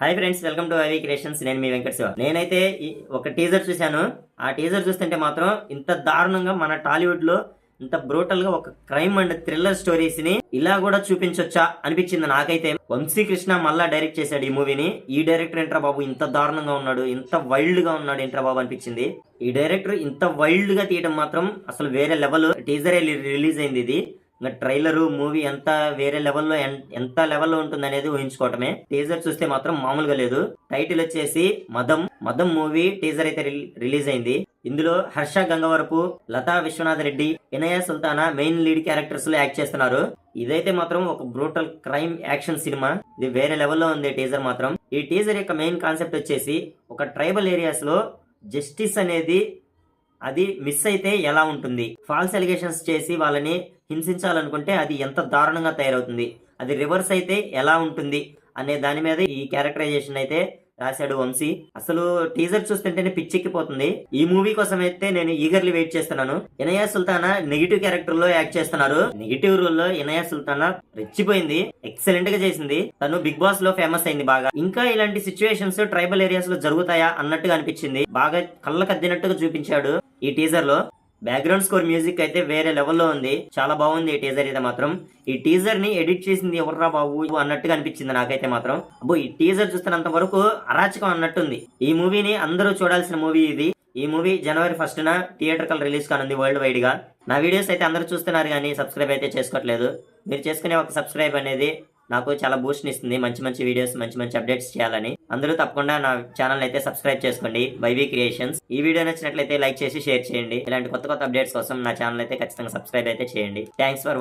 Hi friends, welcome to IV creations. నేను మీ వెంకట శివ. నేనైతే ఒక టీజర్ చూశాను. ఆ టీజర్ చూస్తుంటే మాత్రం ఇంత దారుణంగా మన టాలీవుడ్ లో ఇంత బ్రూటల్ గా ఒక క్రైమ్ అండ్ థ్రిల్లర్ స్టోరీస్ ని ఇలా కూడా చూపించొచ్చా అనిపించింది నాకైతే. వంశీకృష్ణ మళ్ళా డైరెక్ట్ చేశాడు ఈ మూవీని. ఈ డైరెక్టర్ ఏంట్రా బాబు ఇంత దారుణంగా ఉన్నాడు, ఇంత వైల్డ్ గా ఉన్నాడు ఏంట్రా బాబు అనిపించింది. ఈ డైరెక్టర్ ఇంత వైల్డ్ గా తీయడం మాత్రం అసలు వేరే లెవెల్. టీజర్ రిలీజ్ అయింది ఇది. ఇంకా ట్రైలర్ మూవీ ఎంత వేరే లెవెల్లో ఎంత లెవెల్లో ఉంటుంది అనేది ఊహించుకోవటమే. టీజర్ చూస్తే మాత్రం మామూలుగా లేదు. టైటిల్ వచ్చేసి మదం మూవీ టీజర్ అయితే రిలీజ్ అయింది. ఇందులో Harsha Gangavarapu, Latha Vishwanath Reddy, Inaya Sultana main lead characters లో యాక్ట్ చేస్తున్నారు. ఇదైతే మాత్రం ఒక బ్రూటల్ క్రైమ్ యాక్షన్ సినిమా. ఇది వేరే లెవెల్లో ఉంది టీజర్ మాత్రం. ఈ టీజర్ యొక్క మెయిన్ కాన్సెప్ట్ వచ్చేసి ఒక ట్రైబల్ ఏరియాస్ లో జస్టిస్ అనేది అది మిస్ అయితే ఎలా ఉంటుంది, ఫాల్స్ ఎలిగేషన్స్ చేసి వాళ్ళని హింసించాలనుకుంటే అది ఎంత దారుణంగా తయారవుతుంది, అది రివర్స్ అయితే ఎలా ఉంటుంది అనే దాని మీద ఈ క్యారెక్టరైజేషన్ అయితే రాశాడు వంశీ. అసలు టీజర్ చూస్తుంటేనే పిచ్చెక్కిపోతుంది. ఈ మూవీ కోసం అయితే నేను ఈగర్లీ వెయిట్ చేస్తున్నాను. ఇనయా సుల్తానా నెగిటివ్ క్యారెక్టర్ లో యాక్ట్ చేస్తున్నారు. నెగిటివ్ రోల్ లో ఇనయా సుల్తానా రెచ్చిపోయింది, ఎక్సలెంట్ గా చేసింది. తను బిగ్ బాస్ లో ఫేమస్ అయింది బాగా. ఇంకా ఇలాంటి సిచ్యువేషన్స్ ట్రైబల్ ఏరియాస్ లో జరుగుతాయా అన్నట్టుగా అనిపించింది. బాగా కళ్ళకద్దినట్టుగా చూపించాడు ఈ టీజర్ లో. బ్యాక్గ్రౌండ్ స్కోర్ మ్యూజిక్ అయితే వేరే లెవెల్లో ఉంది. చాలా బాగుంది ఈ టీజర్ అయితే మాత్రం. ఈ టీజర్ ని ఎడిట్ చేసింది ఎవర్రా బాబు అన్నట్టుగా అనిపించింది నాకైతే మాత్రం. అబ్బో, ఈ టీజర్ చూస్తున్నంత వరకు అరాచకం అన్నట్టుంది. ఈ మూవీని అందరూ చూడాల్సిన మూవీ ఇది. ఈ మూవీ జనవరి 1న థియేటర్కల్ రిలీజ్ కానుంది వరల్డ్ వైడ్ గా. నా వీడియోస్ అయితే అందరూ చూస్తున్నారు కానీ సబ్స్క్రైబ్ అయితే చేసుకోవట్లేదు. మీరు చేసుకునే ఒక సబ్స్క్రైబ్ అనేది నాకు చాలా బూస్ట్ ఇస్తుంది. మంచి మంచి వీడియోస్, మంచి మంచి అప్డేట్స్ చేయాలని. అందరూ తప్పకుండా నా ఛానల్ అయితే సబ్స్క్రైబ్ చేసుకోండి, వైవి క్రియేషన్స్. ఈ వీడియో నచ్చినట్లయితే లైక్ చేసి షేర్ చేయండి. ఇలాంటి కొత్త కొత్త అప్డేట్స్ కోసం నా ఛానల్ అయితే ఖచ్చితంగా సబ్స్క్రైబ్ అయితే చేయండి. Thanks for